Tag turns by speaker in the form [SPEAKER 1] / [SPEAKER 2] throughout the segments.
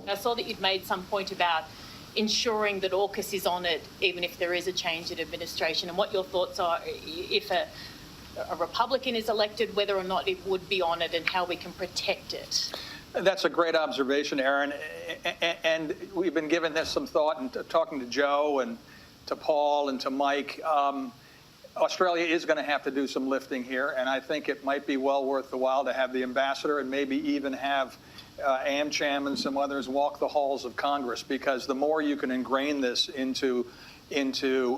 [SPEAKER 1] I saw that you'd made some point about ensuring that AUKUS is on it, even if there is a change in administration, and what your thoughts are if a Republican is elected, whether or not it would be on it, and how we can protect it.
[SPEAKER 2] That's a great observation, Erin. And we've been giving this some thought and talking to Joe and to Paul and to Mike. Australia is going to have to do some lifting here, and I think it might be well worth the while to have the ambassador and maybe even have AmCham and some others walk the halls of Congress, because the more you can ingrain this into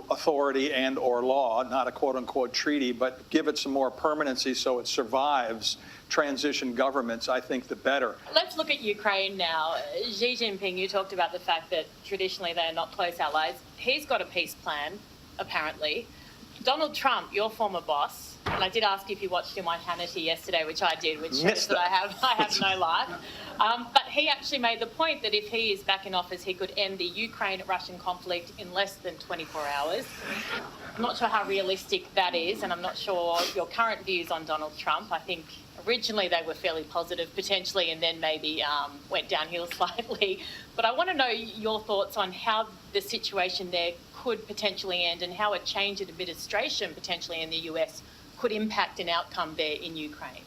[SPEAKER 2] authority and or law, not a quote-unquote treaty, but give it some more permanency so it survives transition governments, I think the better.
[SPEAKER 1] Let's look at Ukraine now. Xi Jinping, you talked about the fact that traditionally they are not close allies. He's got a peace plan, apparently. Donald Trump, your former boss, and I did ask you if you watched him on Hannity yesterday, which I did, which shows that I have no life. But he actually made the point that if he is back in office, he could end the Ukraine-Russian conflict in less than 24 hours. I'm not sure how realistic that is, and I'm not sure your current views on Donald Trump. I think originally they were fairly positive, potentially, and then maybe went downhill slightly. But I want to know your thoughts on how the situation there could potentially end, and how a change in administration potentially in the US could impact an outcome there in Ukraine.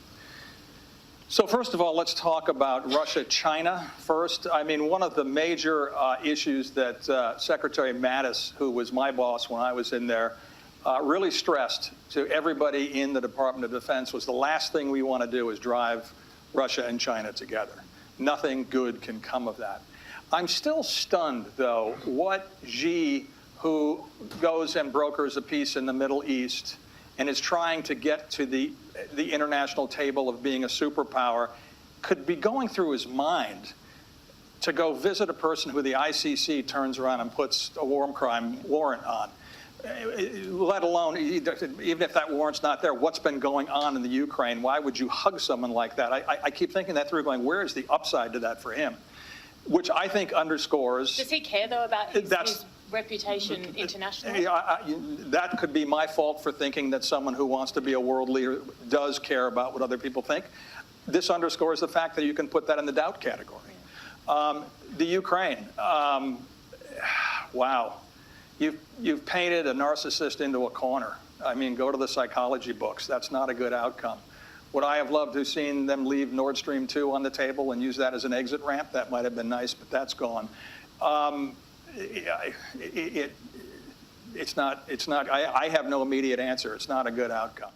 [SPEAKER 2] So first of all, let's talk about Russia-China first. I mean, one of the major issues that Secretary Mattis, who was my boss when I was in there, really stressed to everybody in the Department of Defense was the last thing we want to do is drive Russia and China together. Nothing good can come of that. I'm still stunned, though, what Xi, who goes and brokers a peace in the Middle East and is trying to get to the international table of being a superpower, could be going through his mind to go visit a person who the ICC turns around and puts a war crime warrant on. Let alone, even if that warrant's not there, what's been going on in the Ukraine? Why would you hug someone like that? I keep thinking that through, going, where is the upside to that for him? Which I think underscores...
[SPEAKER 1] Does he care, though, about his reputation internationally?
[SPEAKER 2] That could be my fault for thinking that someone who wants to be a world leader does care about what other people think. This underscores the fact that you can put that in the doubt category. The Ukraine, wow. You've painted a narcissist into a corner. I mean, go to the psychology books. That's not a good outcome. Would I have loved to have seen them leave Nord Stream 2 on the table and use that as an exit ramp? That might have been nice, but that's gone. It's not. I have no immediate answer. It's not a good outcome.